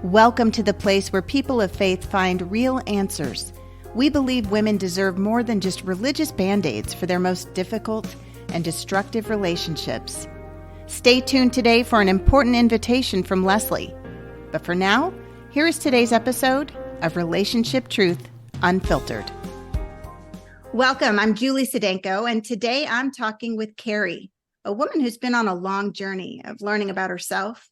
Welcome to the place where people of faith find real answers. We believe women deserve more than just religious band-aids for their most difficult and destructive relationships. Stay tuned today for an important invitation from Leslie. But for now, here is today's episode of Relationship Truth Unfiltered. Welcome, I'm Julie Sedenko, and today I'm talking with Carrie, a woman who's been on a long journey of learning about herself,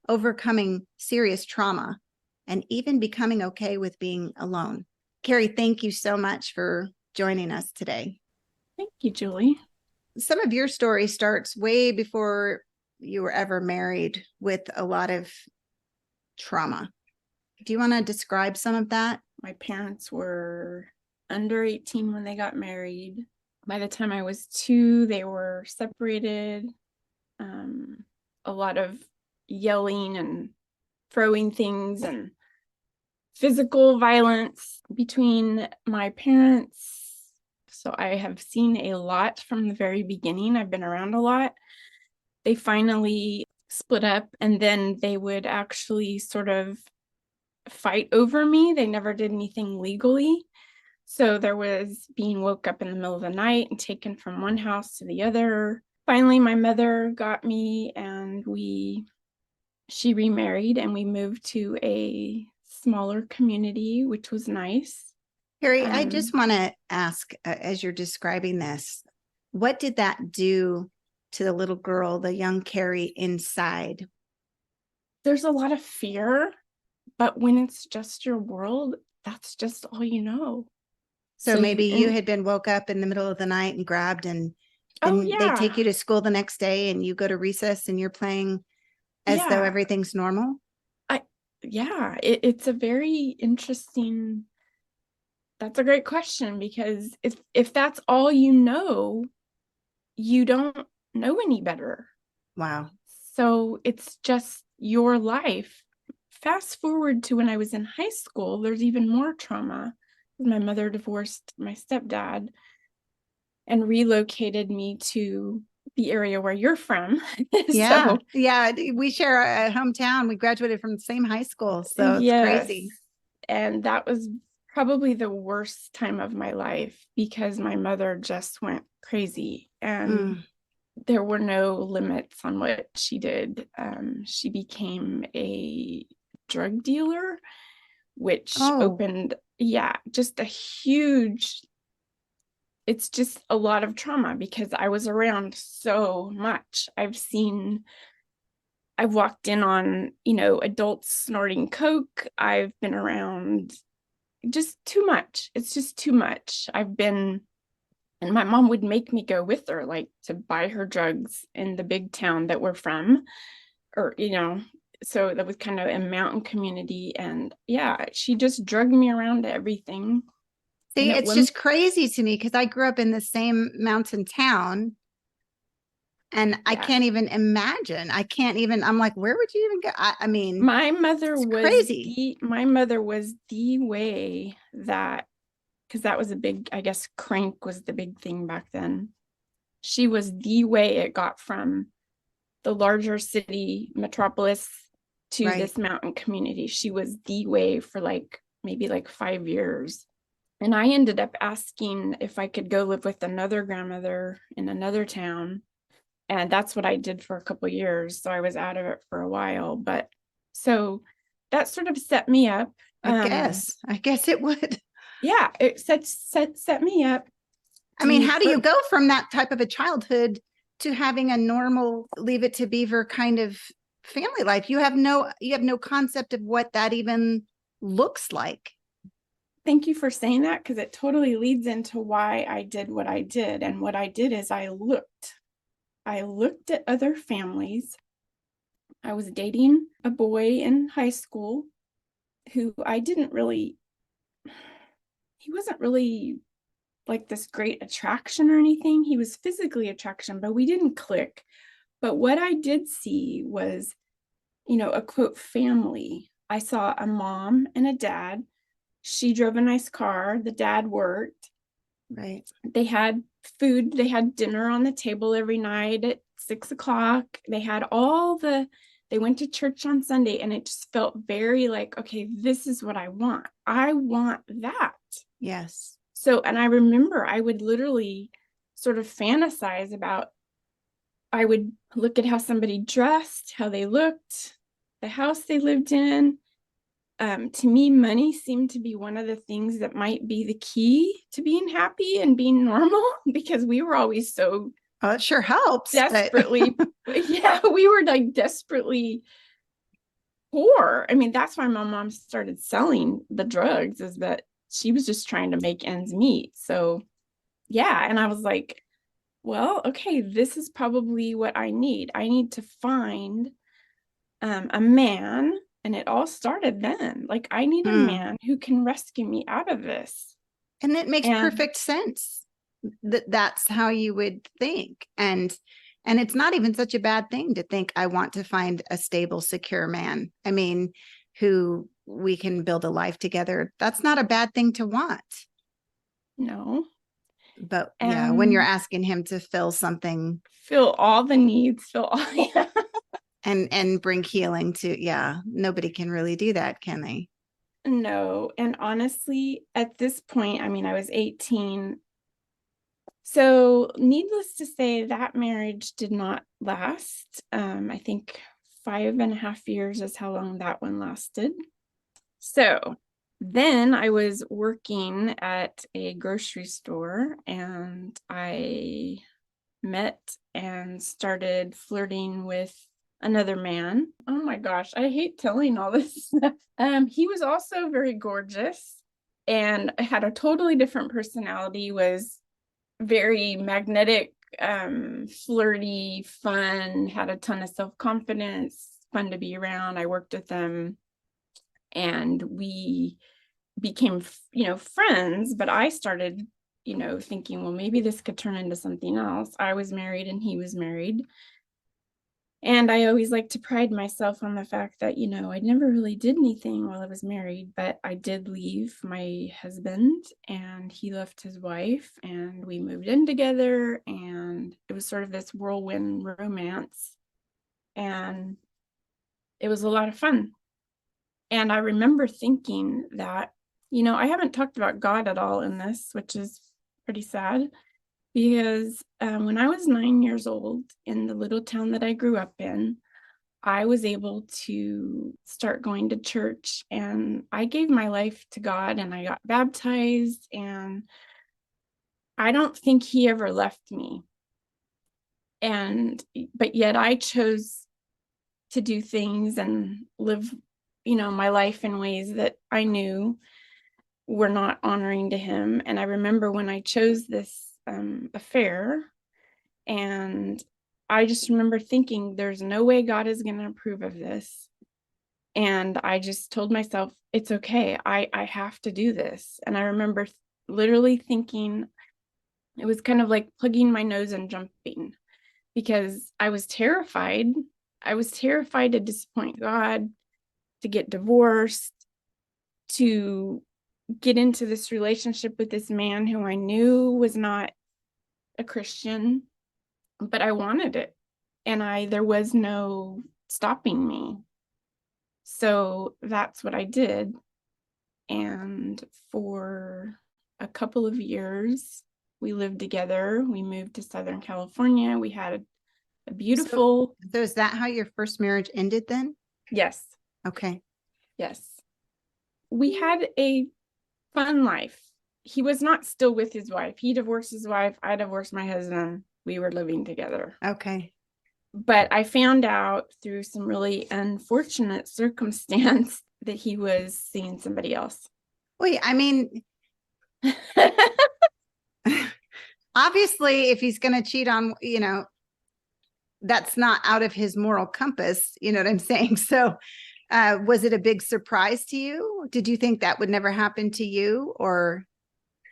overcoming serious trauma, and even becoming okay with being alone. Carrie, thank you so much for joining us today. Thank you, Julie. Some of your story starts way before you were ever married with a lot of trauma. Do you want to describe some of that? My parents were under 18 when they got married. By the time I was 2, they were separated. A lot of yelling and throwing things and physical violence between my parents. So I have seen a lot from the very beginning. I've been around a lot. They finally split up, and then they would actually sort of fight over me. They never did anything legally. So there was being woke up in the middle of the night and taken from one house to the other. Finally, my mother got me, and she remarried, and we moved to a smaller community, which was nice. Carrie, I just want to ask, as you're describing this, what did that do to the little girl, the young Carrie inside? There's a lot of fear, but when it's just your world, that's just all you know. So maybe you had been woke up in the middle of the night and grabbed, and they take you to school the next day, and you go to recess and you're playing as though everything's normal? It's a very interesting, that's a great question, because if that's all you know, you don't know any better. Wow. So it's just your life. Fast forward to when I was in high school, there's even more trauma. My mother divorced my stepdad and relocated me to the area where you're from. Yeah. We share a hometown. We graduated from the same high school. So it's crazy. And that was probably the worst time of my life, because my mother just went crazy, and there were no limits on what she did. She became a drug dealer, which opened, just a huge, it's just a lot of trauma, because I was around so much. I've walked in on, adults snorting coke. I've been around just too much. It's just too much. And my mom would make me go with her, like, to buy her drugs in the big town that we're from, or, so that was kind of a mountain community. And she just drugged me around to everything. See, it's just crazy to me, because I grew up in the same mountain town, and I can't even imagine. I'm like, where would you even go? I mean, my mother was crazy. My mother was the way that, because that was a big, I guess, crank was the big thing back then. She was the way it got from the larger city metropolis to this mountain community. She was the way for maybe 5 years. And I ended up asking if I could go live with another grandmother in another town. And that's what I did for a couple of years. So I was out of it for a while. But so that sort of set me up. I guess it would. Yeah, it set me up. I mean, how do you go from that type of a childhood to having a normal Leave It to Beaver kind of family life? You have no concept of what that even looks like. Thank you for saying that, because it totally leads into why I did what I did. And what I did is I looked at other families. I was dating a boy in high school who he wasn't really like this great attraction or anything. He was physically attraction, but we didn't click. But what I did see was, a quote family. I saw a mom and a dad. She drove a nice car. The dad worked. Right. They had food. They had dinner on the table every night at 6:00. They They went to church on Sunday, and it just felt very like, okay, this is what I want. I want that. Yes. So, and I remember I would literally sort of fantasize about, I would look at how somebody dressed, how they looked, the house they lived in. To me, money seemed to be one of the things that might be the key to being happy and being normal, because we were always so Oh, it sure helps. desperately, yeah, we were like desperately poor. I mean, that's why my mom started selling the drugs, is that she was just trying to make ends meet. So, yeah. And I was like, well, okay, this is probably what I need. I need to find a man. And it all started then. Like, I need a man who can rescue me out of this. And it makes perfect sense that that's how you would think. And it's not even such a bad thing to think, I want to find a stable, secure man. I mean, who we can build a life together. That's not a bad thing to want. No. But yeah, when you're asking him to fill something, fill all the needs, fill all, yeah. and bring healing to, yeah, nobody can really do that, can they? No. And honestly, at this point, I mean, I was 18. So needless to say, that marriage did not last. I think 5.5 years is how long that one lasted. So then I was working at a grocery store, and I met and started flirting with another man. Oh my gosh, I hate telling all this stuff. He was also very gorgeous and had a totally different personality, was very magnetic, flirty, fun, had a ton of self-confidence, fun to be around. I worked with him and we became, friends, but I started, thinking, well, maybe this could turn into something else. I was married and he was married. And I always like to pride myself on the fact that, I never really did anything while I was married, but I did leave my husband and he left his wife, and we moved in together, and it was sort of this whirlwind romance, and it was a lot of fun. And I remember thinking that, I haven't talked about God at all in this, which is pretty sad, because when I was 9 years old in the little town that I grew up in, I was able to start going to church, and I gave my life to God, and I got baptized, and I don't think he ever left me. But yet I chose to do things and live, my life in ways that I knew were not honoring to him. And I remember when I chose this affair, and I just remember thinking, there's no way God is going to approve of this. And I just told myself, it's okay. I have to do this. And I remember literally thinking, it was kind of like plugging my nose and jumping, because I was terrified. I was terrified to disappoint God, to get divorced, to get into this relationship with this man who I knew was not a Christian, but I wanted it, and there was no stopping me. So that's what I did. And for a couple of years, we lived together. We moved to Southern California. We had a beautiful. So is that how your first marriage ended then? Yes. Okay. Yes. We had a fun life. He was not still with his wife. He divorced his wife. I divorced my husband. We were living together. Okay. But I found out through some really unfortunate circumstance that he was seeing somebody else. Wait, I mean, obviously, if he's going to cheat on, that's not out of his moral compass. You know what I'm saying? So was it a big surprise to you? Did you think that would never happen to you? Or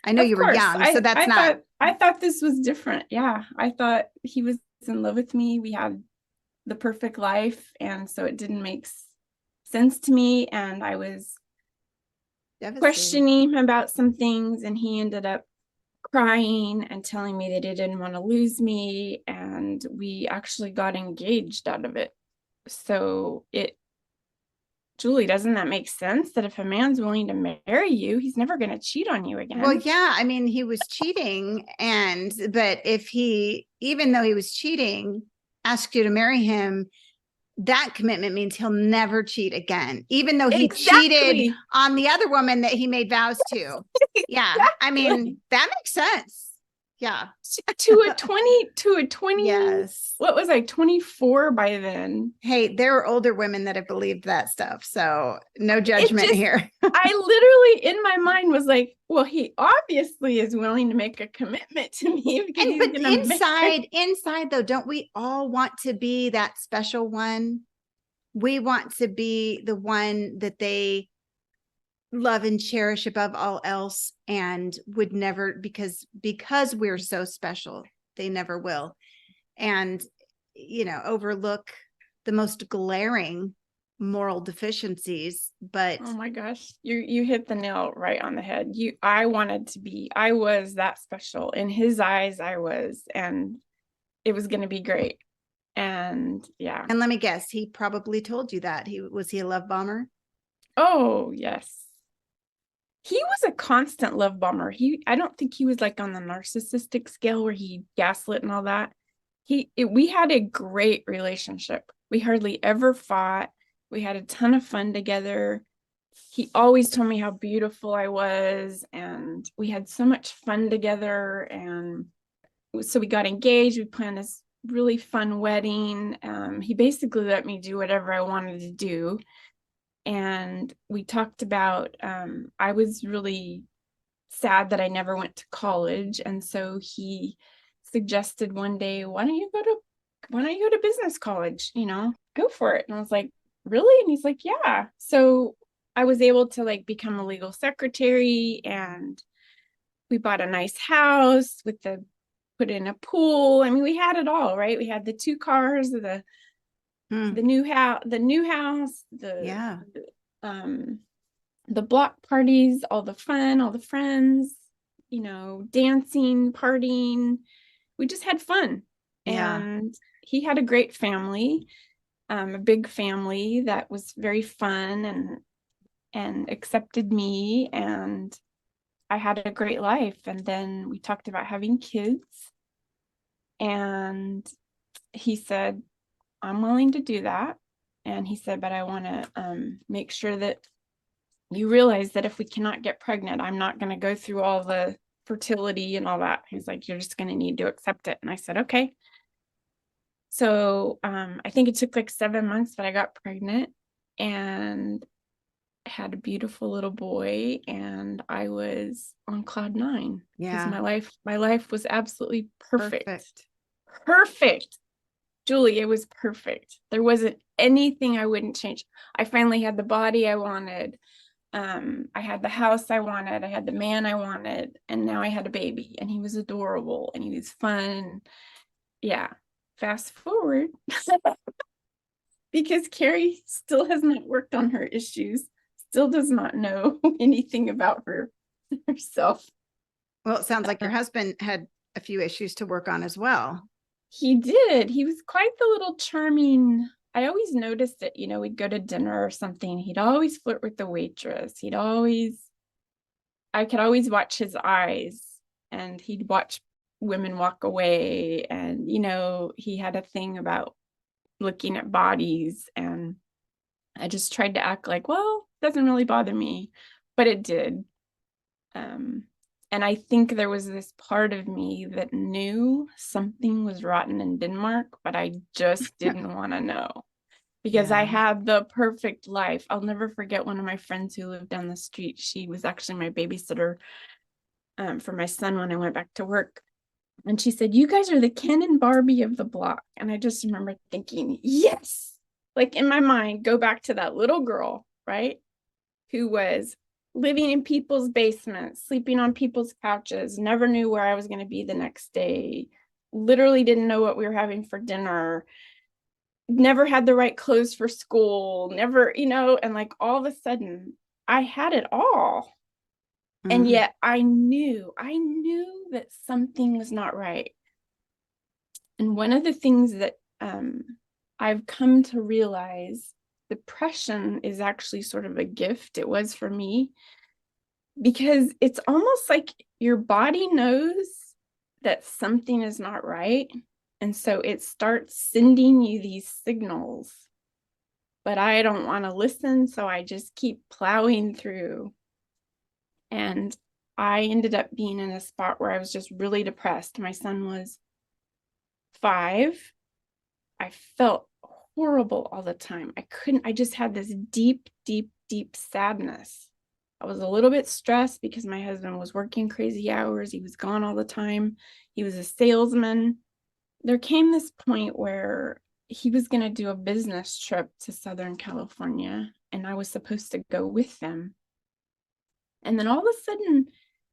I know you were young, so that's not. I thought this was different. Yeah. I thought he was in love with me. We had the perfect life. And so it didn't make sense to me. And I was questioning him about some things, and he ended up crying and telling me that he didn't want to lose me. And we actually got engaged out of it. So Julie, doesn't that make sense that if a man's willing to marry you, he's never going to cheat on you Well, again? yeah, I mean, he was cheating, but if he, even though he was cheating, asked you to marry him, that commitment means he'll never cheat again, even though he cheated Exactly. on the other woman that he made vows to. Yeah, I Exactly. mean, that makes sense. Yeah. To a 20, Yes. what was I, 24 by then? Hey, there are older women that have believed that stuff. So no It judgment just, here. I literally in my mind was like, well, he obviously is willing to make a commitment to me because And he's but going to marry. inside though, don't we all want to be that special one? We want to be the one that they love and cherish above all else, and would never, because we're so special, they never will. And overlook the most glaring moral deficiencies. But Oh my gosh, you hit the nail right on the head. I was that special. In his eyes, I was, and it was going to be great. And yeah. let me guess, he probably told you that. He a love bomber? Oh, yes. He was a constant love bomber. I don't think he was like on the narcissistic scale where he gaslit and all that. We had a great relationship. We hardly ever fought. We had a ton of fun together. He always told me how beautiful I was, and we had so much fun together. And so we got engaged. We planned this really fun wedding. He basically let me do whatever I wanted to do. And we talked about, I was really sad that I never went to college. And so he suggested one day, why don't you go to business college? Go for it. And I was like, really? And he's like, yeah. So I was able to like become a legal secretary, and we bought a nice house put in a pool. I mean, we had it all, right? We had the 2 cars, the new house, Yeah. um the block parties, all the fun, all the friends, dancing, partying. We just had fun. Yeah. And he had a great family, a big family that was very fun and accepted me, and I had a great life. And then we talked about having kids, and he said, I'm willing to do that. And he said, but I want to make sure that you realize that if we cannot get pregnant, I'm not going to go through all the fertility and all that. He's like, you're just going to need to accept it. And I said, okay. So I think it took like 7 months, but I got pregnant and had a beautiful little boy, and I was on cloud nine because Yeah. my life was absolutely perfect. Perfect. Perfect. Julie, it was perfect. There wasn't anything I wouldn't change. I finally had the body I wanted. I had the house I wanted. I had the man I wanted. And now I had a baby, and he was adorable and he was fun. Yeah. Fast forward because Carrie still has not worked on her issues, still does not know anything about herself. Well, it sounds like your husband had a few issues to work on as well. He did. He was quite the little charming. I always noticed it, we'd go to dinner or something. He'd always flirt with the waitress. I could always watch his eyes, and he'd watch women walk away. And, he had a thing about looking at bodies. And I just tried to act like, well, it doesn't really bother me, but it did. And I think there was this part of me that knew something was rotten in Denmark, but I just didn't want to know because I Yeah. had the perfect life. I'll never forget one of my friends who lived down the street. She was actually my babysitter for my son when I went back to work. And she said, you guys are the Ken and Barbie of the block. And I just remember thinking, yes, like in my mind, go back to that little girl, right? Who was living in people's basements, sleeping on people's couches, never knew where I was going to be the next day, literally didn't know what we were having for dinner, never had the right clothes for school, never, and like all of a sudden I had it all. And yet I knew that something was not right. And one of the things that I've come to realize depression is actually sort of a gift. It was for me, because it's almost like your body knows that something is not right. And so it starts sending you these signals, but I don't want to listen. So I just keep plowing through. And I ended up being in a spot where I was just really depressed. My son was 5. I felt horrible all the time. I just had this deep, deep, deep sadness. I was a little bit stressed because my husband was working crazy hours. He was gone all the time. He was a salesman. There came this point where he was going to do a business trip to Southern California, and I was supposed to go with them. And then all of a sudden,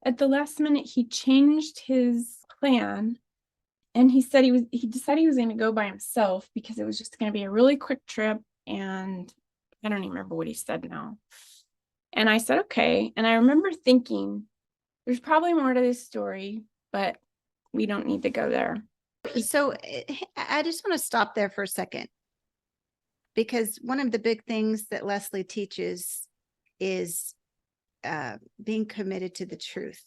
at the last minute, he changed his plan. And he decided he was going to go by himself because it was just going to be a really quick trip. And I don't even remember what he said now. And I said, okay. And I remember thinking, there's probably more to this story, but we don't need to go there. So I just want to stop there for a second, because one of the big things that Leslie teaches is being committed to the truth.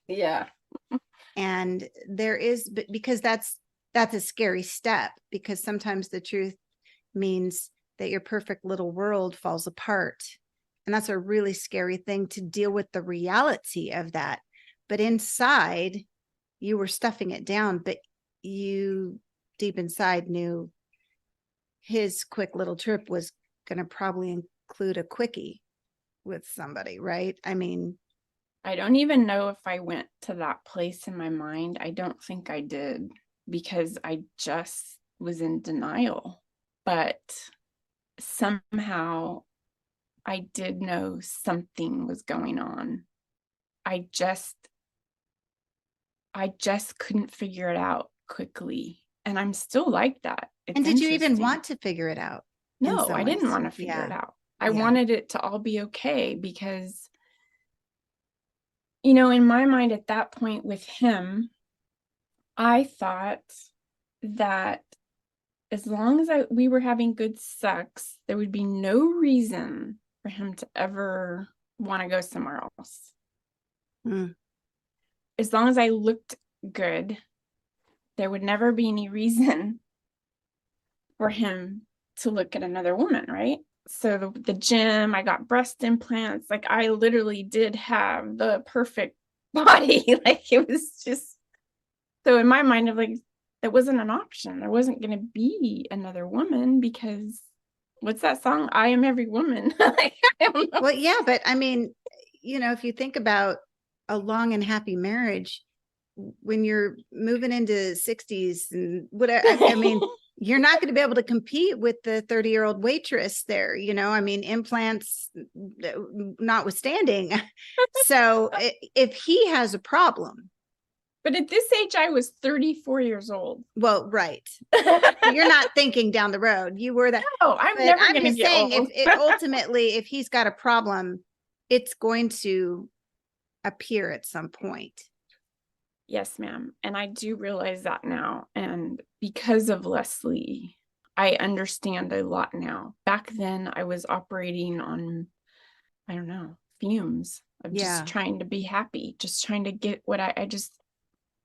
Yeah. And there is, because that's a scary step, because sometimes the truth means that your perfect little world falls apart. And that's a really scary thing, to deal with the reality of that. But inside, you were stuffing it down, but you deep inside knew his quick little trip was going to probably include a quickie with somebody, right? I mean, I don't even know if I went to that place in my mind. I don't think I did, because I just was in denial. But somehow I did know something was going on. I just couldn't figure it out quickly. And I'm still like that. and did you even want to figure it out? No, I didn't want to figure it out. I wanted it to all be okay, because, in my mind at that point with him, I thought that as long as we were having good sex, there would be no reason for him to ever want to go somewhere else. As long as I looked good, there would never be any reason for him to look at another woman, right? So the gym, I got breast implants. Like, I literally did have the perfect body. Like, it was just, so in my mind, of like, that wasn't an option. There wasn't going to be another woman, because what's that song? I am every woman. Like, I don't know. Well, yeah, but I mean, if you think about a long and happy marriage, when you're moving into 60s and whatever, I mean, you're not going to be able to compete with the 30-year-old waitress there, I mean, implants notwithstanding. So if he has a problem. But at this age, I was 34 years old. Well, right. You're not thinking down the road. You were that. No, I'm never going to get saying, old. Ultimately, if he's got a problem, it's going to appear at some point. Yes, ma'am. And I do realize that now. And because of Leslie, I understand a lot now. Back then, I was operating on, I don't know, fumes of just trying to be happy, just trying to get what I just.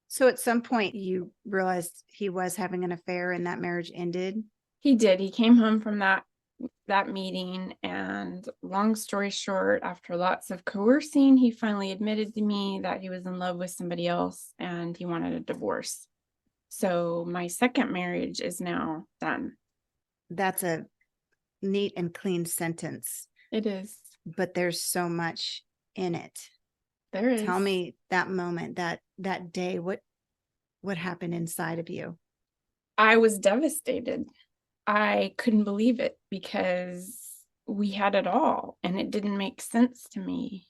So at some point, you realized he was having an affair and that marriage ended? He did. He came home from that meeting, and long story short, after lots of coercing, he finally admitted to me that he was in love with somebody else and he wanted a divorce. So my second marriage is now done. That's a neat and clean sentence. It is. But there's so much in it. There is. Tell me that moment, that day, what happened inside of you? I was devastated. I couldn't believe it, because we had it all and it didn't make sense to me.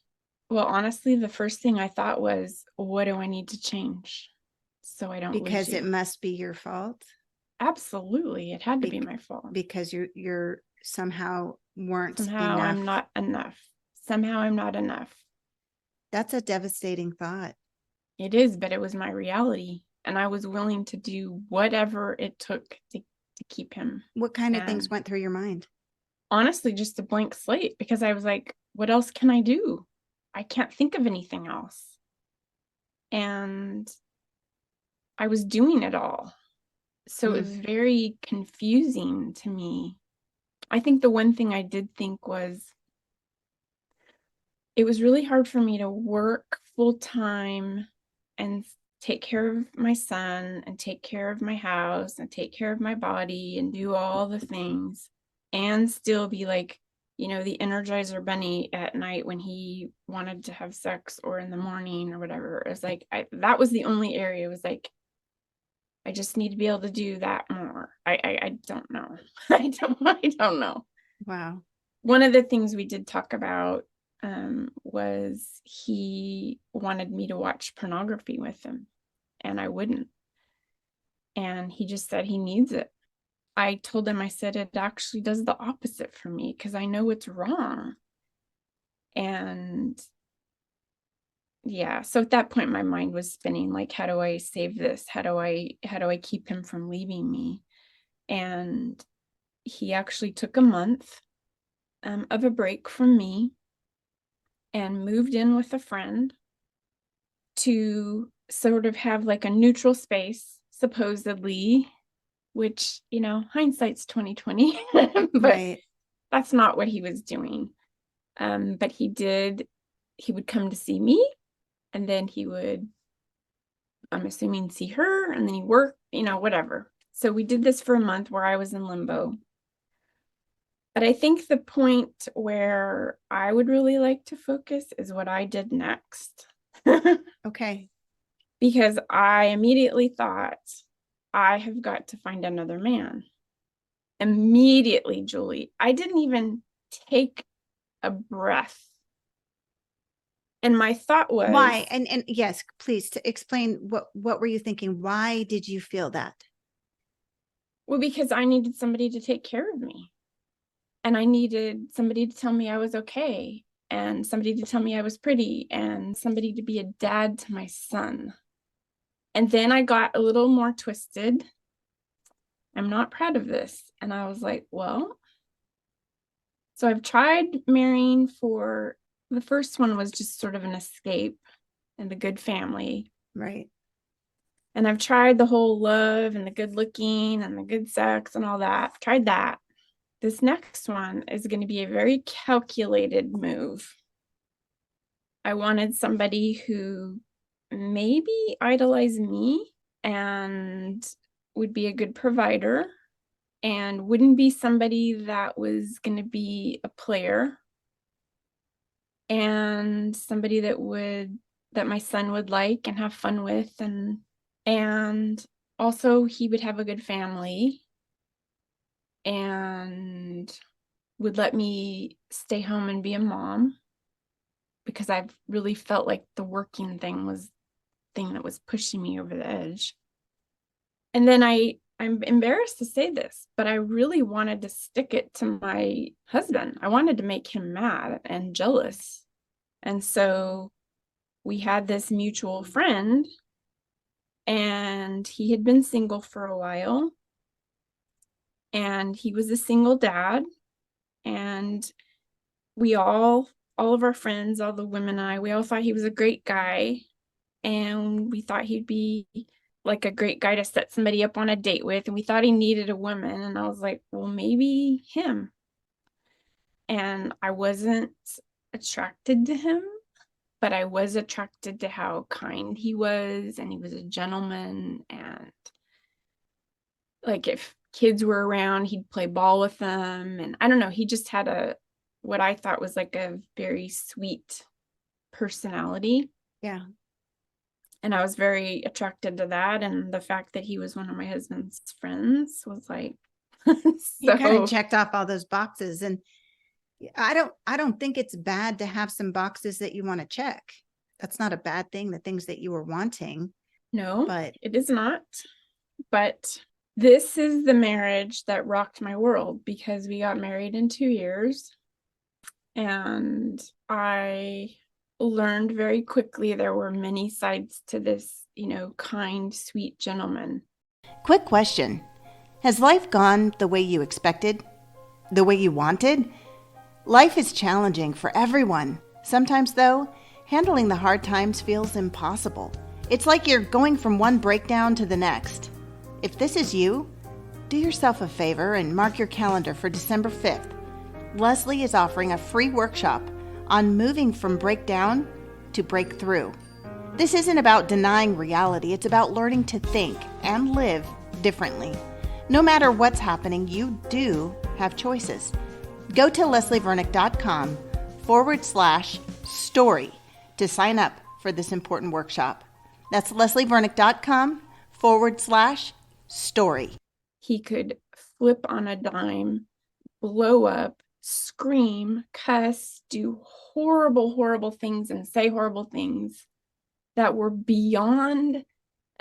Well, honestly, the first thing I thought was, what do I need to change so I don't lose you? Because it must be your fault? Absolutely. It had to be my fault. Because you're somehow weren't Somehow enough. I'm not enough. Somehow I'm not enough. That's a devastating thought. It is, but it was my reality. And I was willing to do whatever it took to to keep him. What kind of And things went through your mind? honestly, just a blank slate, because I was like, what else can I do? I can't think of anything else. And I was doing it all. So it was very confusing to me. I think the one thing I did think was it was really hard for me to work full time and take care of my son and take care of my house and take care of my body and do all the things and still be like, the Energizer Bunny at night when he wanted to have sex or in the morning or whatever. It was like, that was the only area. It was like, I just need to be able to do that more. I don't know. I don't know. Wow. One of the things we did talk about was he wanted me to watch pornography with him, and I wouldn't. And he just said he needs it. I told him, I said, it actually does the opposite for me because I know it's wrong. And yeah, so at that point, my mind was spinning like, how do I save this? How do I keep him from leaving me? And he actually took a month of a break from me and moved in with a friend to sort of have like a neutral space, supposedly, which, hindsight's 2020, but Right. that's not what he was doing. But he would come to see me, and then he would, I'm assuming, see her, and then he worked, whatever. So we did this for a month where I was in limbo. But I think the point where I would really like to focus is what I did next. Okay. Because I immediately thought, I have got to find another man. Immediately, Julie. I didn't even take a breath. And my thought was, why? And yes, please, to explain what were you thinking? Why did you feel that? well, because I needed somebody to take care of me. And I needed somebody to tell me I was okay, and somebody to tell me I was pretty, and somebody to be a dad to my son. And then I got a little more twisted. I'm not proud of this. And I was like, well, so I've tried marrying for, the first one was just sort of an escape and the good family. Right. And I've tried the whole love and the good looking and the good sex and all that. Tried that. This next one is going to be a very calculated move. I wanted somebody who maybe idolized me and would be a good provider and wouldn't be somebody that was going to be a player, and somebody that my son would like and have fun with, and also he would have a good family and would let me stay home and be a mom, because I've really felt like the working thing was the thing that was pushing me over the edge. And then I'm embarrassed to say this, but I really wanted to stick it to my husband. I wanted to make him mad and jealous. And so we had this mutual friend, and he had been single for a while, and he was a single dad. And we all of our friends, all the women and I, we all thought he was a great guy. And we thought he'd be like a great guy to set somebody up on a date with. And we thought he needed a woman. And I was like, well, maybe him. And I wasn't attracted to him, but I was attracted to how kind he was. And he was a gentleman. And like, if kids were around, he'd play ball with them. And I don't know, he just had what I thought was like a very sweet personality. Yeah. And I was very attracted to that. And the fact that he was one of my husband's friends was like, You kind of checked off all those boxes. And I don't think it's bad to have some boxes that you want to check. That's not a bad thing, the things that you were wanting. No, but it is not. But this is the marriage that rocked my world, because we got married in 2 years. And I learned very quickly there were many sides to this, kind, sweet gentleman. quick question. Has life gone the way you expected? The way you wanted? Life is challenging for everyone. Sometimes, though, handling the hard times feels impossible. It's like you're going from one breakdown to the next. If this is you, do yourself a favor and mark your calendar for December 5th. Leslie is offering a free workshop on moving from breakdown to breakthrough. This isn't about denying reality, it's about learning to think and live differently. No matter what's happening, you do have choices. Go to leslievernick.com/story to sign up for this important workshop. That's leslievernick.com/story. He could flip on a dime, blow up, scream, cuss, do horrible, horrible things, and say horrible things that were beyond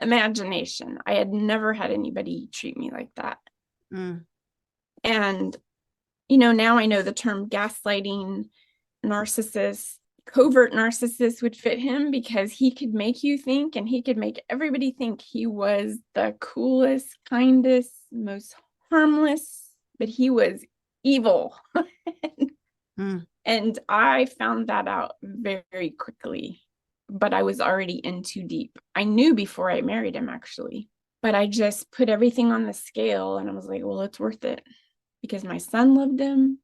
imagination. I had never had anybody treat me like that. And, now I know the term gaslighting, narcissist, covert narcissist would fit him because he could make you think, and he could make everybody think he was the coolest, kindest, most harmless, but he was evil. And I found that out very quickly, but I was already in too deep. I knew before I married him, actually, but I just put everything on the scale and I was like, well, it's worth it because my son loved him.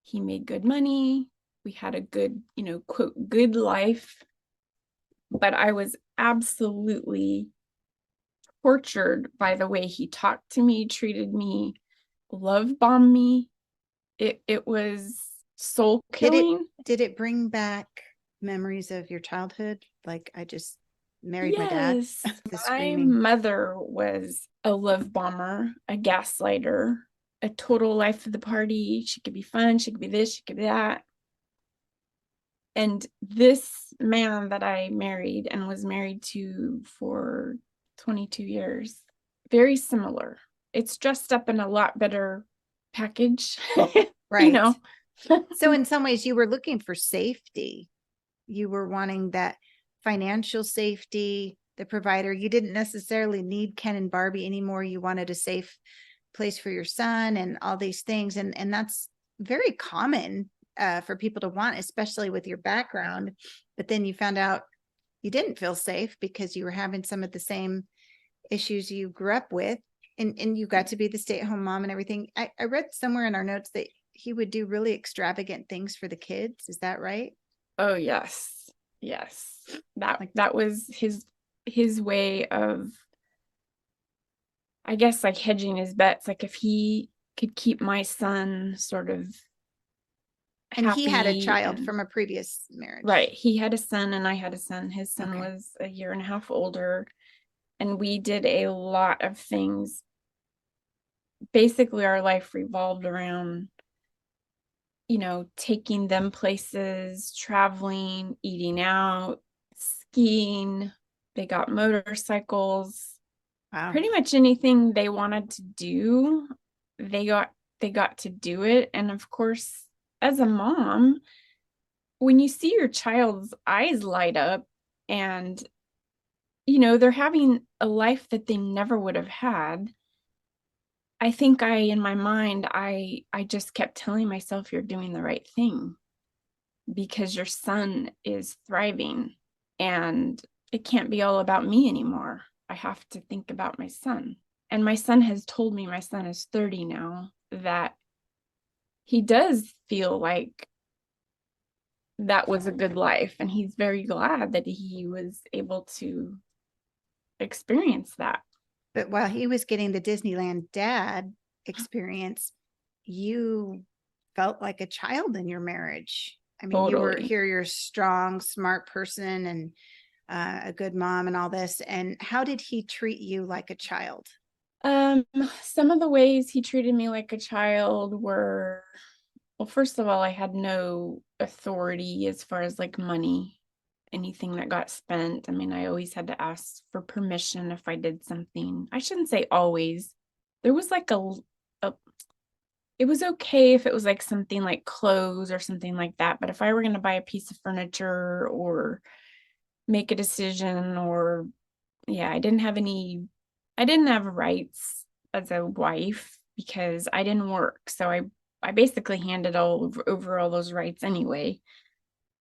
He made good money. We had a good, quote, good life, but I was absolutely tortured by the way he talked to me, treated me, love bombed me. It was soul killing. Did it bring back memories of your childhood? Like, I just married my dad. My mother was a love bomber, a gaslighter, a total life of the party. She could be fun. She could be this. She could be that. And this man that I married and was married to for 22 years, very similar. It's dressed up in a lot better package. Right. So in some ways you were looking for safety. You were wanting that financial safety, the provider. You didn't necessarily need Ken and Barbie anymore. You wanted a safe place for your son and all these things. And that's very common for people to want, especially with your background. But then you found out you didn't feel safe because you were having some of the same issues you grew up with. And you got to be the stay-at-home mom and everything. I read somewhere in our notes that he would do really extravagant things for the kids. Is that right? Oh, yes. Yes. That was his way of, I guess, like hedging his bets. Like if he could keep my son sort of and happy. He had a child from a previous marriage. Right. He had a son and I had a son. His son was a year and a half older. And we did a lot of things. Basically, our life revolved around, taking them places, traveling, eating out, skiing. They got motorcycles. Wow. Pretty much anything they wanted to do, they got to do it. And of course, as a mom, when you see your child's eyes light up and they're having a life that they never would have had, I think in my mind, I just kept telling myself, you're doing the right thing because your son is thriving and it can't be all about me anymore. I have to think about my son. And my son has told me, my son is 30 now, that he does feel like that was a good life. And he's very glad that he was able to experience that. But while he was getting the Disneyland dad experience, you felt like a child in your marriage. I mean, Totally. you're a strong, smart person and a good mom and all this. And how did he treat you like a child? Some of the ways he treated me like a child were, well, first of all, I had no authority as far as like money. Anything that got spent. I mean, I always had to ask for permission if I did something. I shouldn't say always. There was like it was okay if it was like something like clothes or something like that. But if I were going to buy a piece of furniture or make a decision or, I didn't have rights as a wife because I didn't work. So I basically handed over all those rights anyway.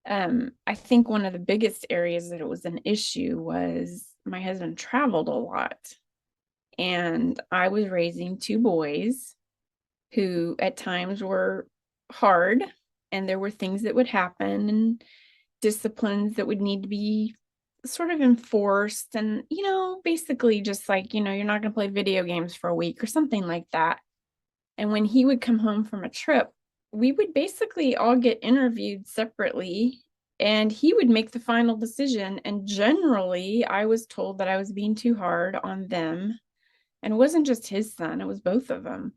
I think one of the biggest areas that it was an issue was my husband traveled a lot, and I was raising two boys who at times were hard, and there were things that would happen and disciplines that would need to be sort of enforced, and basically just like, you're not going to play video games for a week or something like that. And when he would come home from a trip, we would basically all get interviewed separately, and he would make the final decision. And generally, I was told that I was being too hard on them. And it wasn't just his son, it was both of them.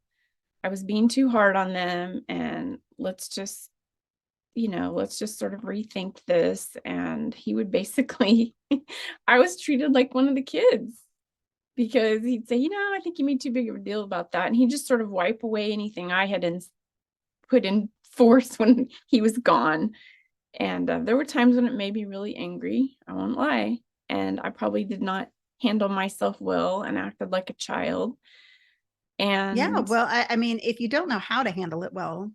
I was being too hard on them, and let's just sort of rethink this. And he would basically, I was treated like one of the kids, because he'd say, I think you made too big of a deal about that. And he'd just sort of wipe away anything I had put in force when he was gone. And there were times when it made me really angry, I won't lie. And I probably did not handle myself well and acted like a child. Yeah, And well, I mean, if you don't know how to handle it well,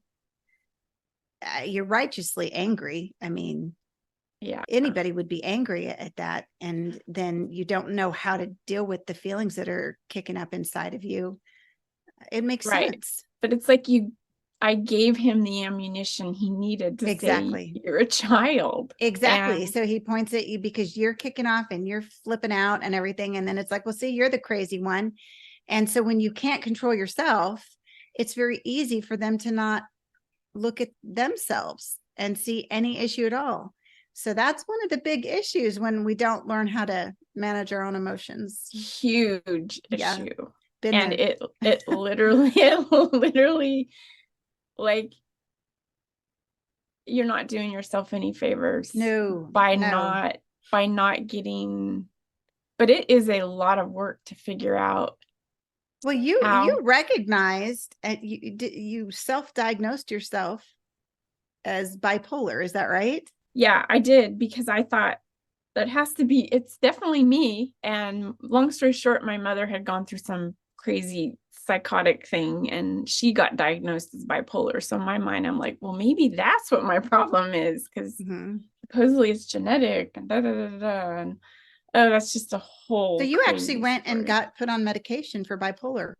you're righteously angry. I mean, yeah, anybody would be angry at that. And then you don't know how to deal with the feelings that are kicking up inside of you. It makes right. sense. But it's like I gave him the ammunition he needed to Exactly. say, you're a child. Exactly. And So he points at you because you're kicking off and you're flipping out and everything. And then it's like, well, see, you're the crazy one. And so when you can't control yourself, it's very easy for them to not look at themselves and see any issue at all. So that's one of the big issues when we don't learn how to manage our own emotions. huge Yeah, issue. been And there. it literally, like, you're not doing yourself any favors No, by no. not getting, but it is a lot of work to figure out Well, you how. recognized and you self-diagnosed yourself as bipolar. Is that right? Yeah, I did, because I thought that has to be, it's definitely me. And long story short, my mother had gone through some crazy psychotic thing, and she got diagnosed as bipolar. So in my mind, I'm like, well, maybe that's what my problem is, because Mm-hmm. supposedly it's genetic and da da da da da. And oh, that's just a So whole you actually crazy went and story. got put on medication for bipolar.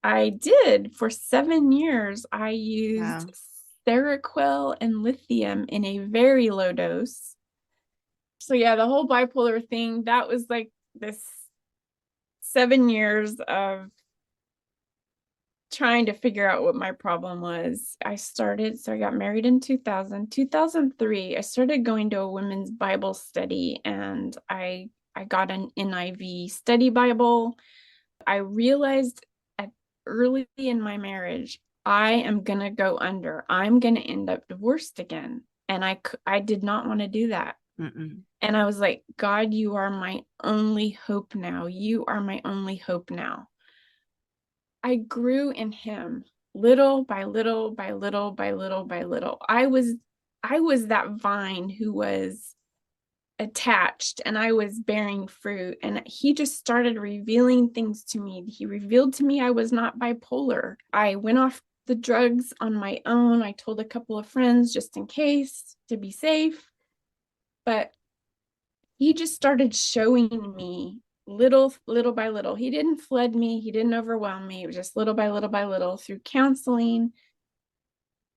I did. For 7 years, I used Wow. Seroquel and lithium in a very low dose. So yeah, the whole bipolar thing, that was like this 7 years of trying to figure out what my problem was. So I got married in 2003. I started going to a women's Bible study, and I got an NIV study Bible. I realized early in my marriage, I am going to go under. I'm going to end up divorced again. And I did not want to do that. Mm-mm. And I was like, God, you are my only hope now. You are my only hope now. I grew in him little by little by little by little by little. I was that vine who was attached, and I was bearing fruit, and he just started revealing things to me. He revealed to me I was not bipolar. I went off the drugs on my own. I told a couple of friends just in case to be safe, but he just started showing me little by little. He didn't flood me, he didn't overwhelm me. It was just little by little through counseling.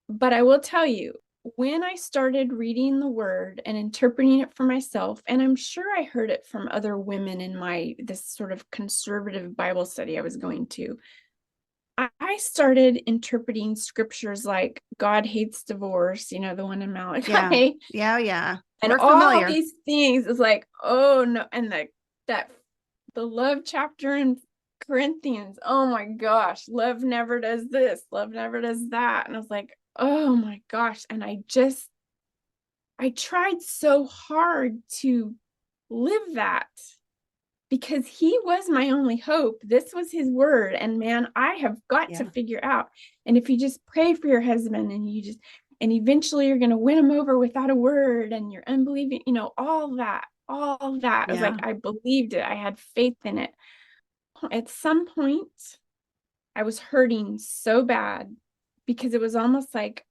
But I will tell you, when I started reading the word and interpreting it for myself, and I'm sure I heard it from other women in this sort of conservative Bible study I was going to, I started interpreting scriptures like God hates divorce, the one in Yeah. Malachi. Yeah. Yeah. And We're all familiar. these things is like, oh no. And the love chapter in Corinthians, oh my gosh, love never does this, love never does that. And I was like, oh my gosh. And I tried so hard to live that, because he was my only hope. This was his word. And man, I have got to Yeah. figure out. And if you just pray for your husband, and eventually you're going to win him over without a word, and you're unbelieving, all that. I was like, Yeah. I believed it. I had faith in it. At some point, I was hurting so bad because it was almost like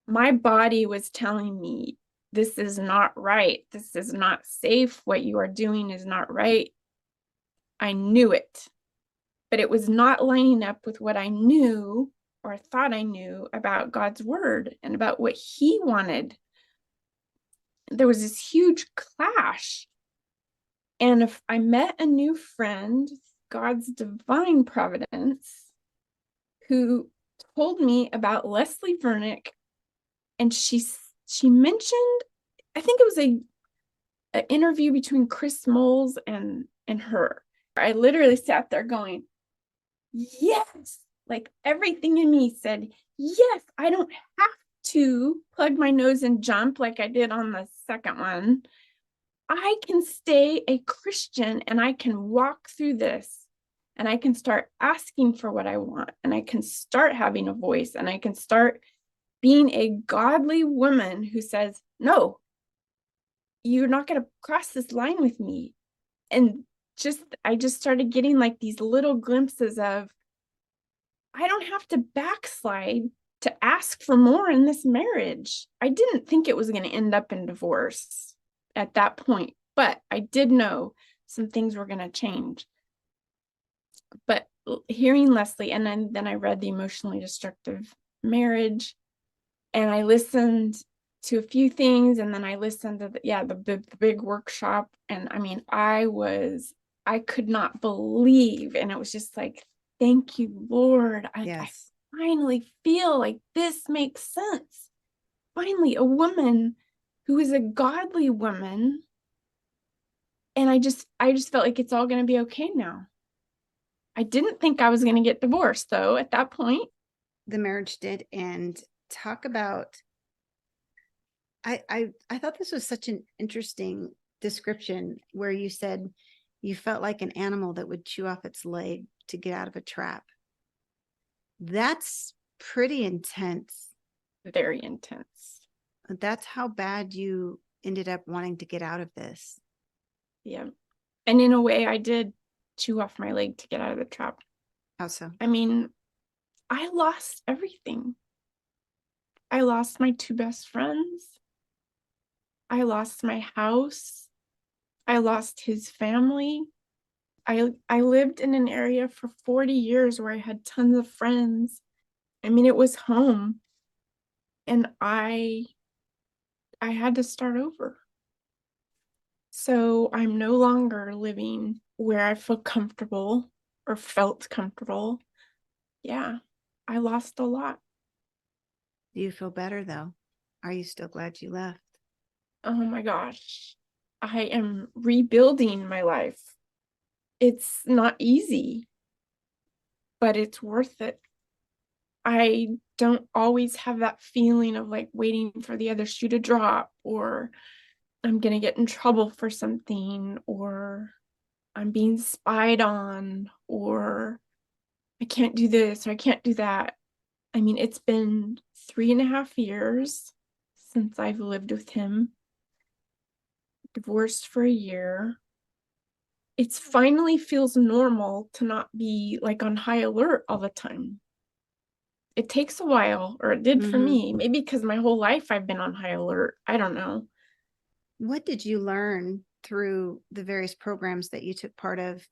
my body was telling me, this is not right. This is not safe. What you are doing is not right. I knew it, but it was not lining up with what I knew or thought I knew about God's word and about what he wanted. There was this huge clash. And if I met a new friend, God's divine providence, who told me about Leslie Vernick, and she mentioned, I think it was an interview between Chris Moles and her. I literally sat there going, yes, like everything in me said, yes, I don't have to plug my nose and jump like I did on the second one. I can stay a Christian and I can walk through this and I can start asking for what I want and I can start having a voice and I can start being a godly woman who says, no, you're not going to cross this line with me. And I just started getting like these little glimpses of, I don't have to backslide to ask for more in this marriage. I didn't think it was going to end up in divorce at that point, but I did know some things were going to change. But hearing Leslie, and then I read The Emotionally Destructive Marriage, and I listened to a few things, and then I listened to the big workshop, and I mean, I could not believe, and it was just like, thank you, Lord. Yes. I finally feel like this makes sense. Finally, a woman who is a godly woman, and I just felt like it's all going to be okay now. I didn't think I was going to get divorced, though, at that point. The marriage did. And talk about, I thought this was such an interesting description where you said you felt like an animal that would chew off its leg to get out of a trap. That's pretty intense. Very intense. That's how bad you ended up wanting to get out of this. Yeah. And in a way, I did chew off my leg to get out of the trap. How so? I mean, I lost everything. I lost my two best friends. I lost my house. I lost his family. I lived in an area for 40 years where I had tons of friends. I mean, it was home. And I had to start over. So I'm no longer living where I feel comfortable or felt comfortable. Yeah, I lost a lot. Do you feel better though? Are you still glad you left? Oh my gosh. I am rebuilding my life. It's not easy, but it's worth it. I don't always have that feeling of like waiting for the other shoe to drop, or I'm going to get in trouble for something, or I'm being spied on, or I can't do this, or I can't do that. I mean, it's been 3.5 years since I've lived with him, divorced for a year. It finally feels normal to not be like on high alert all the time. It takes a while, or it did for me, maybe because my whole life I've been on high alert. I don't know. What did you learn through the various programs that you took part of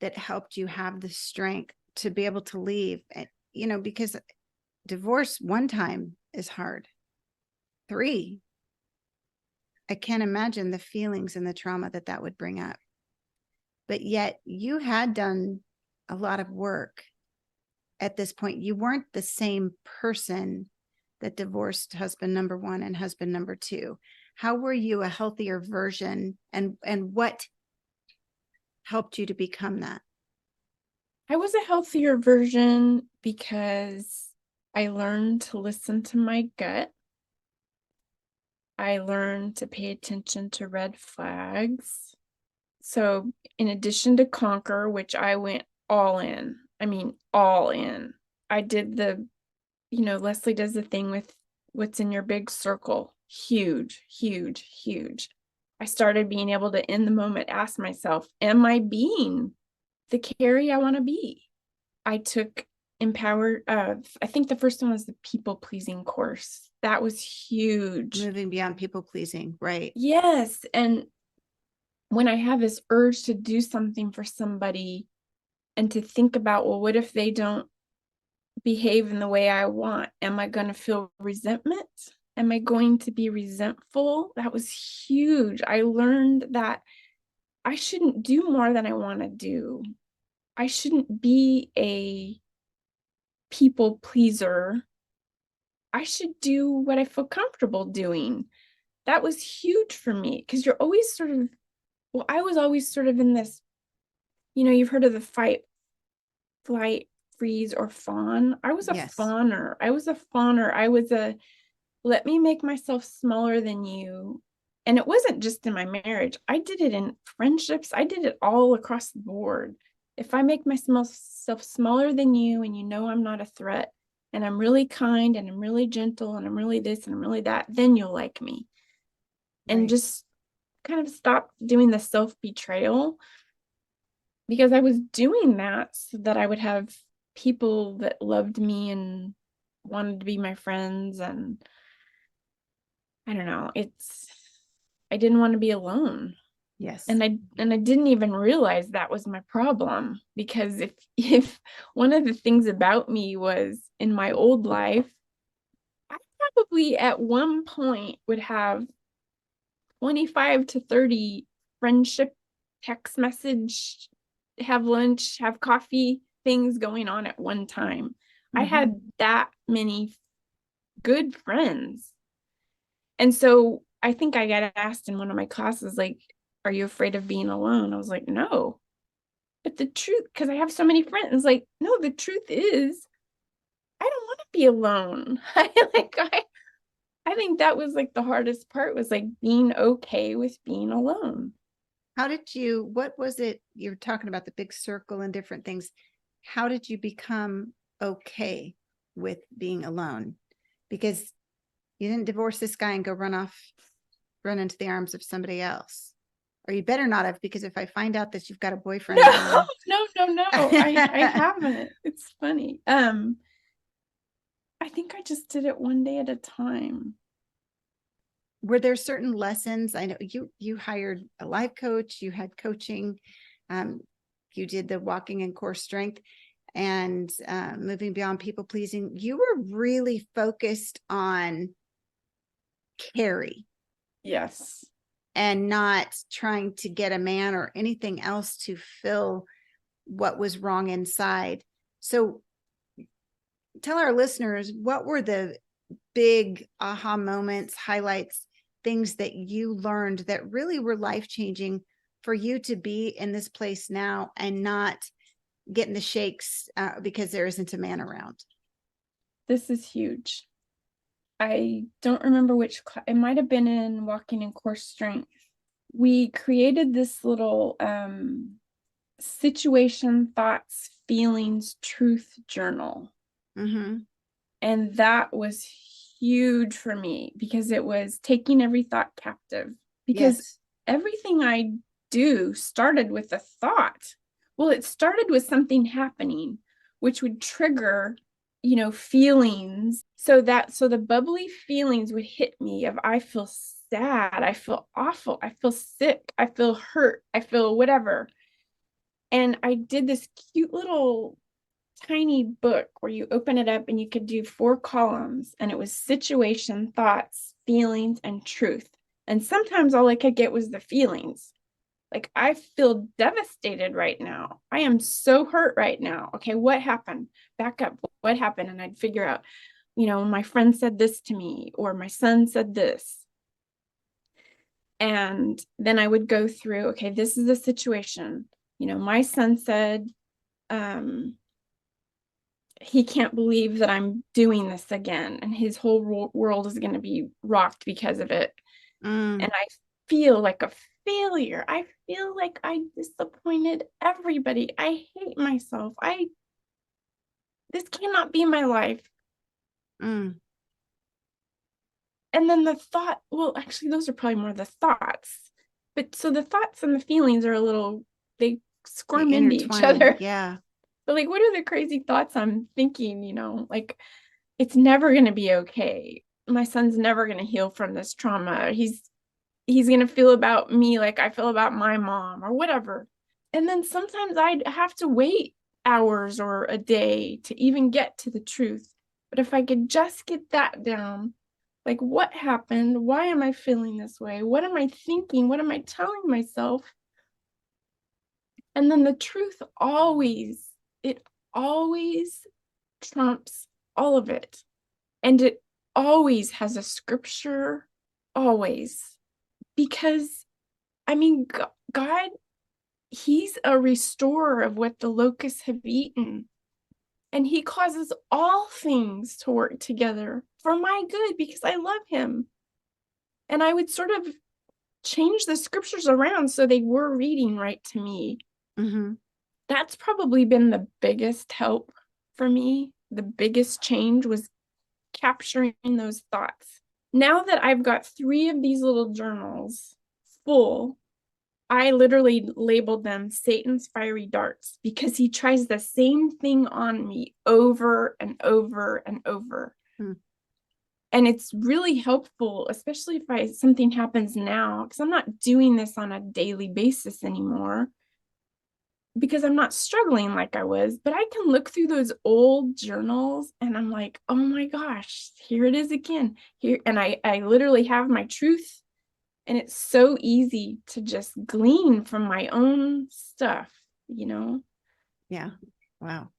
that helped you have the strength to be able to leave? You know, because divorce one time is hard. 3, I can't imagine the feelings and the trauma that would bring up. But yet you had done a lot of work at this point. You weren't the same person that divorced husband number 1 and husband number 2. How were you a healthier version, and what helped you to become that? I was a healthier version because I learned to listen to my gut. I learned to pay attention to red flags. So in addition to conquer, which I went all in, I mean, all in, I did Leslie does the thing with what's in your big circle. Huge, huge, huge. I started being able to, in the moment, ask myself, am I being the Carrie I want to be? I took empowered. I think the first one was the people pleasing course. That was huge. Moving beyond people pleasing, right? Yes. And when I have this urge to do something for somebody and to think about, well, what if they don't behave in the way I want? Am I going to feel resentment? Am I going to be resentful? That was huge. I learned that I shouldn't do more than I want to do. I shouldn't be a people pleaser. I should do what I feel comfortable doing. That was huge for me because you're always sort of, well, I was always sort of in this, you've heard of the fight, flight, freeze, or fawn. I was a Yes. fawner. I was a, let me make myself smaller than you. And it wasn't just in my marriage. I did it in friendships. I did it all across the board. If I make myself smaller than you and I'm not a threat and I'm really kind and I'm really gentle and I'm really this and I'm really that, then you'll like me. Right. And just kind of stop doing the self-betrayal, because I was doing that so that I would have people that loved me and wanted to be my friends. And I don't know, I didn't want to be alone. Yes. And I didn't even realize that was my problem, because if one of the things about me was, in my old life, I probably at one point would have 25 to 30 friendship text message, have lunch, have coffee things going on at one time. I had that many good friends. And so I think I got asked in one of my classes, like, are you afraid of being alone? I was like, no. But the truth, because I have so many friends, like, no, the truth is, I don't want to be alone. I think that was like the hardest part, was like being okay with being alone. What was it? You're talking about the big circle and different things. How did you become okay with being alone? Because you didn't divorce this guy and go run into the arms of somebody else. Or you better not have, because if I find out that you've got a boyfriend. No. I haven't. It's funny. I think I just did it one day at a time. Were there certain lessons? I know you hired a life coach, you had coaching, you did the walking and core strength, and moving beyond people pleasing. You were really focused on Carrie. Yes. And not trying to get a man or anything else to fill what was wrong inside. So tell our listeners, what were the big aha moments, highlights, things that you learned that really were life-changing for you to be in this place now and not getting the shakes because there isn't a man around? This is huge. I don't remember which it might have been in walking and core strength. We created this little situation, thoughts, feelings, truth journal. And that was huge for me, because it was taking every thought captive, because everything I do started with a thought. Well, it started with something happening, which would trigger, feelings. So the bubbly feelings would hit me of, I feel sad, I feel awful, I feel sick, I feel hurt, I feel whatever. And I did this cute little tiny book where you open it up and you could do 4 columns, and it was situation, thoughts, feelings, and truth. And sometimes all I could get was the feelings. Like, I feel devastated right now. I am so hurt right now. Okay, what happened? Back up. What happened? And I'd figure out, my friend said this to me, or my son said this. And then I would go through, okay, this is the situation. My son said, he can't believe that I'm doing this again, and his whole world is going to be rocked because of it. And I feel like a failure. I feel like I disappointed everybody. I hate myself. This cannot be my life. And then the thought, well, actually, those are probably more the thoughts. But so the thoughts and the feelings are they squirm into each other. Yeah. But like, what are the crazy thoughts I'm thinking, like, it's never going to be okay. My son's never going to heal from this trauma. He's going to feel about me like I feel about my mom or whatever. And then sometimes I'd have to wait hours or a day to even get to the truth. But if I could just get that down, like, what happened? Why am I feeling this way? What am I thinking? What am I telling myself? And then the truth it always trumps all of it. And it always has a scripture, always. Because, I mean, God, He's a restorer of what the locusts have eaten. And He causes all things to work together for my good because I love Him. And I would sort of change the scriptures around so they were reading right to me. Mm-hmm. That's probably been the biggest help for me. The biggest change was capturing those thoughts. Now that I've got 3 of these little journals full, I literally labeled them Satan's fiery darts because he tries the same thing on me over and over and over. Hmm. And it's really helpful, especially if something happens now, because I'm not doing this on a daily basis anymore because I'm not struggling like I was, but I can look through those old journals and I'm like, oh my gosh, here it is again. Here, and I literally have my truth, and it's so easy to just glean from my own stuff, Yeah. Wow.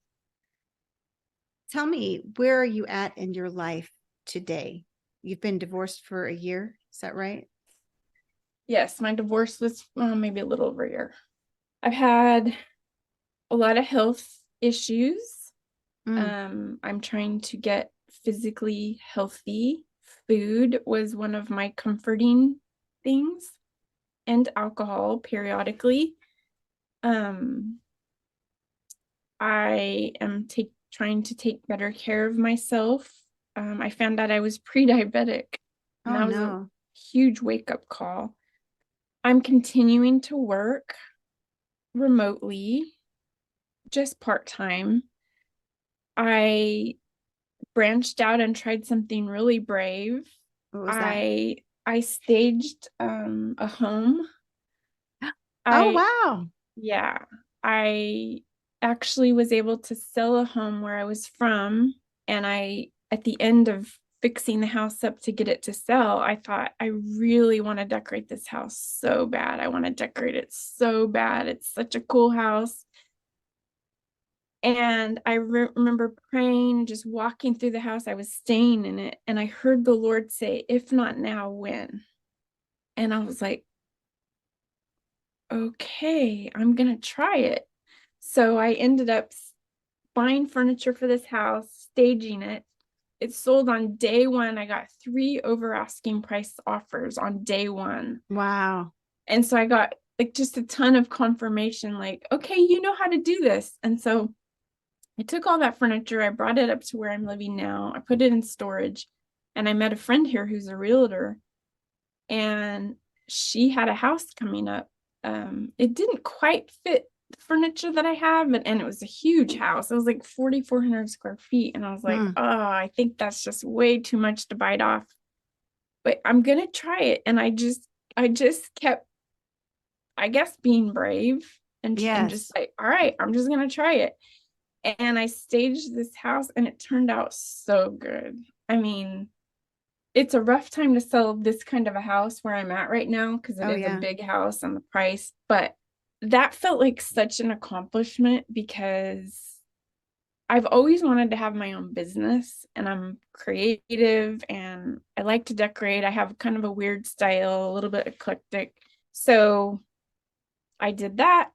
Tell me, where are you at in your life today? You've been divorced for a year. Is that right? Yes, my divorce was maybe a little over a year. I've had a lot of health issues. I'm trying to get physically healthy. Food was one of my comforting things, and alcohol periodically. I am trying to take better care of myself. I found out I was pre-diabetic, and Oh, that was a no. huge wake-up call. I'm continuing to work remotely, just part-time. I branched out and tried something really brave. What was that? I staged a home. Oh, I wow. Yeah, I actually was able to sell a home where I was from, and at the end of fixing the house up to get it to sell, I thought, I really want to decorate this house so bad. I want to decorate it so bad. It's such a cool house. And I remember praying, just walking through the house. I was staying in it, and I heard the Lord say, if not now, when? And I was like, okay, I'm gonna try it. So I ended up buying furniture for this house, staging it. It sold on day one. I got 3 over asking price offers on day one. Wow. And so I got like just a ton of confirmation, like, okay, you know how to do this. And so I took all that furniture, I brought it up to where I'm living now, I put it in storage, and I met a friend here who's a realtor, and she had a house coming up. It didn't quite fit the furniture that I have, and it was a huge house. It was like 4,400 square feet. And I was like, oh, I think that's just way too much to bite off. But I'm gonna try it. And I just kept, I guess, being brave and Yes. just like, all right, I'm just gonna try it. And I staged this house, and it turned out so good. I mean, it's a rough time to sell this kind of a house where I'm at right now because it Oh, is a yeah. big house and the price, but that felt like such an accomplishment because I've always wanted to have my own business, and I'm creative and I like to decorate. I have kind of a weird style, a little bit eclectic. So I did that.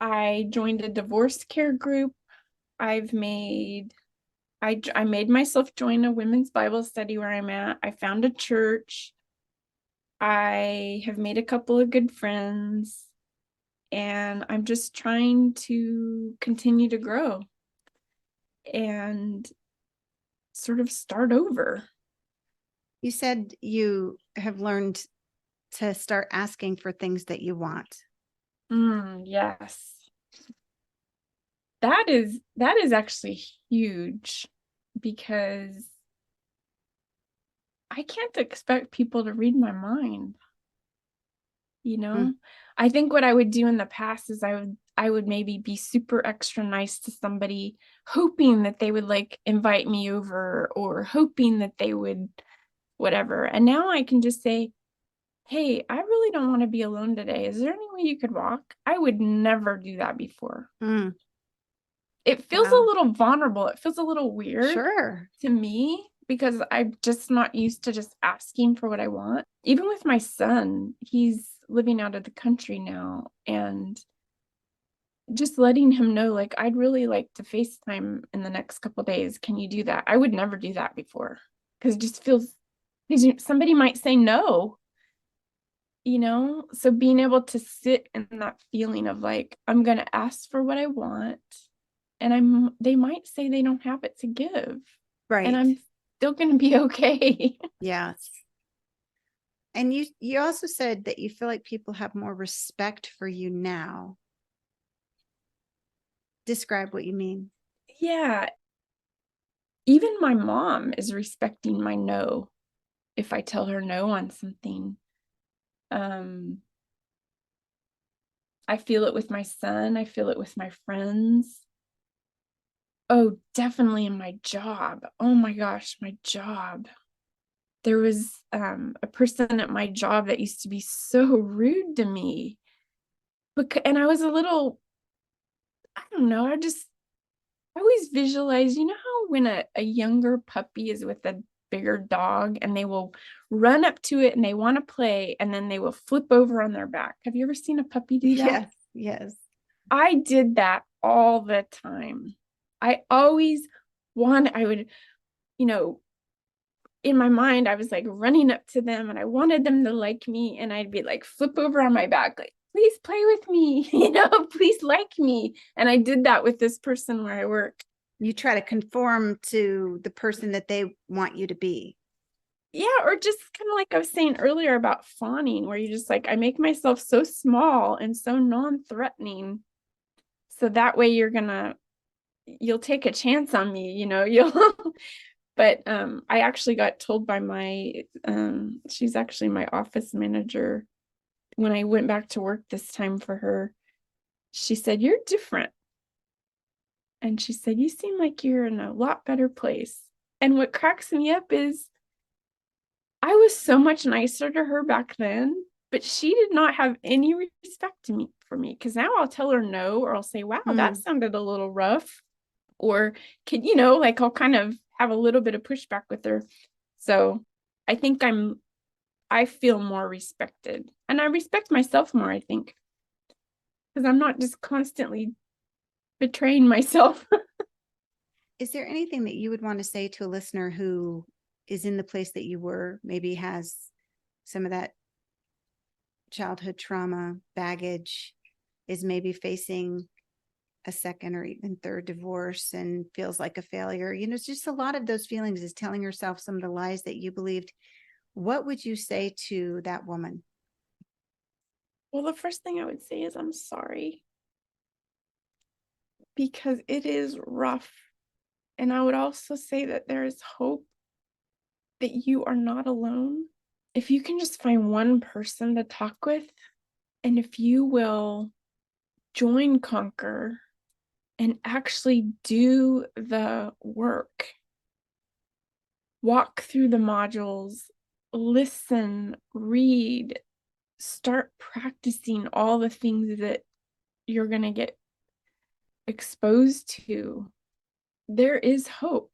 I joined a divorce care group. I've made I made myself join a women's Bible study where I'm at. I found a church. I have made a couple of good friends, and I'm just trying to continue to grow and sort of start over. You said you have learned to start asking for things that you want. Yes. that is actually huge, because I can't expect people to read my mind. I think what I would do in the past is I would maybe be super extra nice to somebody, hoping that they would like invite me over, or hoping that they would whatever. And now I can just say, hey, I really don't want to be alone today. Is there any way you could walk? I would never do that before. It feels a little vulnerable. It feels a little weird to me, because I'm just not used to just asking for what I want. Even with my son, he's living out of the country now, and just letting him know, like, I'd really like to FaceTime in the next couple of days. Can you do that? I would never do that before, because it just feels, somebody might say no, so being able to sit in that feeling of like, I'm going to ask for what I want, and they might say they don't have it to give. Right. And I'm still going to be okay. Yes. And you also said that you feel like people have more respect for you now. Describe what you mean. Yeah. Even my mom is respecting my no if I tell her no on something. I feel it with my son. I feel it with my friends. Oh, definitely in my job. Oh my gosh, my job. There was a person at my job that used to be so rude to me. And I was a little, I don't know, I always visualize, how when a younger puppy is with a bigger dog and they will run up to it and they want to play, and then they will flip over on their back. Have you ever seen a puppy do that? Yes. I did that all the time. I would, in my mind, I was like running up to them and I wanted them to like me, and I'd be like, flip over on my back, like, please play with me, please like me. And I did that with this person where I work. You try to conform to the person that they want you to be. Yeah, or just kind of like I was saying earlier about fawning, where you just like, I make myself so small and so non-threatening, so that way you'll take a chance on me, but I actually got told by she's actually my office manager, when I went back to work this time for her. She said, you're different. And she said, you seem like you're in a lot better place. And what cracks me up is I was so much nicer to her back then, but she did not have any respect for me, because now I'll tell her no, or I'll say, wow, that sounded a little rough, or like I'll kind of have a little bit of pushback with her. So I think I feel more respected, and I respect myself more, I think, because I'm not just constantly betraying myself. Is there anything that you would want to say to a listener who is in the place that you were, maybe has some of that childhood trauma baggage, is maybe facing a second or even third divorce and feels like a failure? It's just a lot of those feelings, is telling yourself some of the lies that you believed. What would you say to that woman? Well, the first thing I would say is I'm sorry, because it is rough. And I would also say that there is hope, that you are not alone. If you can just find one person to talk with, and if you will join Conquer and actually do the work, walk through the modules, listen, read, start practicing all the things that you're going to get exposed to, there is hope.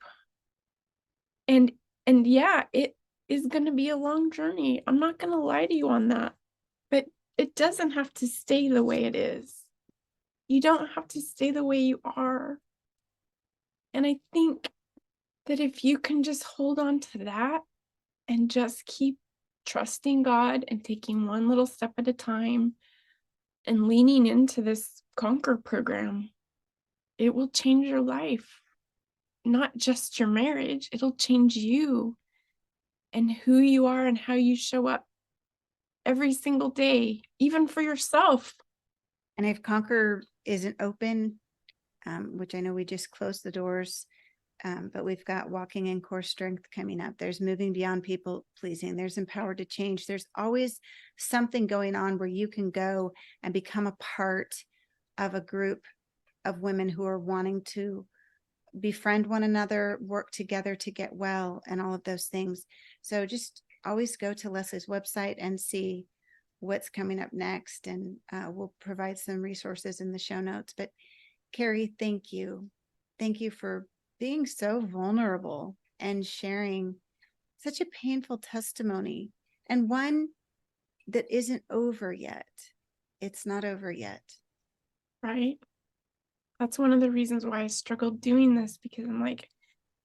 And yeah, it is going to be a long journey. I'm not going to lie to you on that, but it doesn't have to stay the way it is. You don't have to stay the way you are. And I think that if you can just hold on to that and just keep trusting God and taking one little step at a time and leaning into this Conquer program, it will change your life. Not just your marriage, it'll change you and who you are and how you show up every single day, even for yourself. And if Conquer isn't open which I know we just closed the doors, but we've got Walking in Core Strength coming up. There's Moving Beyond People Pleasing. There's Empowered to Change. There's always something going on where you can go and become a part of a group of women who are wanting to befriend one another, work together to get well, and all of those things. So just always go to Leslie's website and see what's coming up next. And we'll provide some resources in the show notes. But Carrie, thank you. Thank you for being so vulnerable and sharing such a painful testimony, and one that isn't over yet. It's not over yet. Right. That's one of the reasons why I struggled doing this, because I'm like,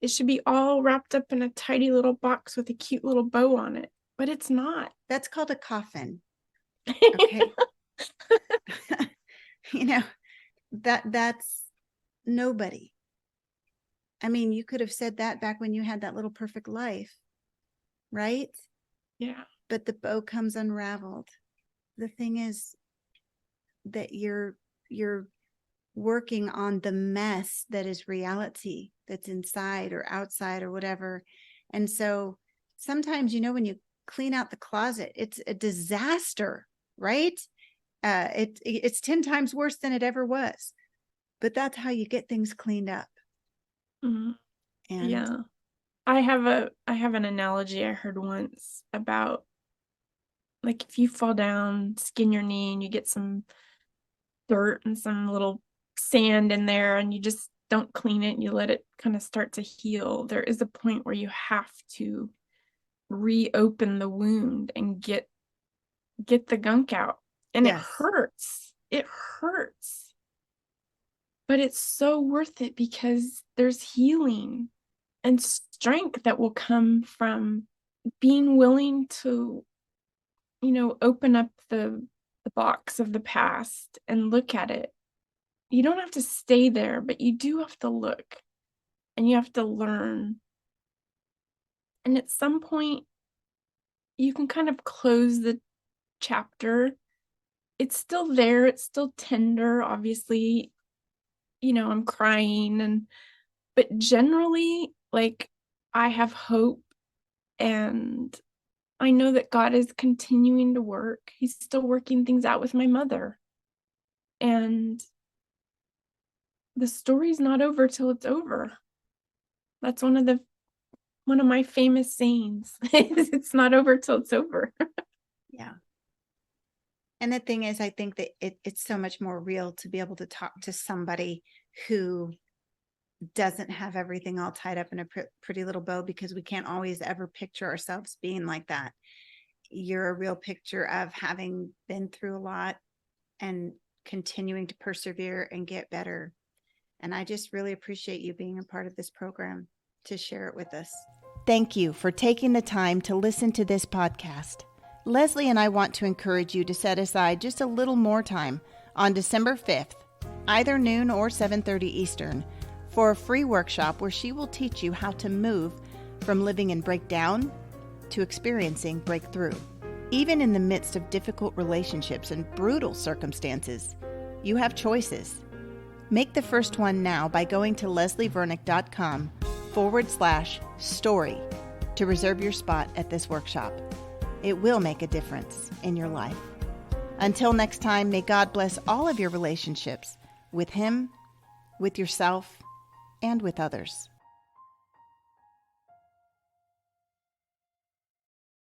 it should be all wrapped up in a tidy little box with a cute little bow on it, but it's not. That's called a coffin. Okay. That's nobody. I mean, you could have said that back when you had that little perfect life, right? Yeah. But the bow comes unraveled. The thing is that you're working on the mess that is reality, that's inside or outside or whatever. And so sometimes, when you clean out the closet, it's a disaster, right? It's 10 times worse than it ever was. But that's how you get things cleaned up. Mm-hmm. And yeah. I have an analogy I heard once about, like, if you fall down, skin your knee, and you get some dirt and some little sand in there, and you just don't clean it and you let it kind of start to heal, there is a point where you have to reopen the wound and get the gunk out. And yes. It hurts, but it's so worth it, because there's healing and strength that will come from being willing to, open up the box of the past and look at it. You don't have to stay there, but you do have to look, and you have to learn. And at some point, you can kind of close the chapter. It's still there. It's still tender. Obviously, I'm crying, but generally, like, I have hope, and I know that God is continuing to work. He's still working things out with my mother. And the story's not over till it's over. That's one of my famous sayings. It's not over till it's over. Yeah. And the thing is, I think that it's so much more real to be able to talk to somebody who doesn't have everything all tied up in a pretty little bow, because we can't always ever picture ourselves being like that. You're a real picture of having been through a lot and continuing to persevere and get better. And I just really appreciate you being a part of this program to share it with us. Thank you for taking the time to listen to this podcast. Leslie and I want to encourage you to set aside just a little more time on December 5th, either noon or 7:30 Eastern, for a free workshop where she will teach you how to move from living in breakdown to experiencing breakthrough. Even in the midst of difficult relationships and brutal circumstances, you have choices. Make the first one now by going to leslievernick.com/story to reserve your spot at this workshop. It will make a difference in your life. Until next time, may God bless all of your relationships with Him, with yourself, and with others.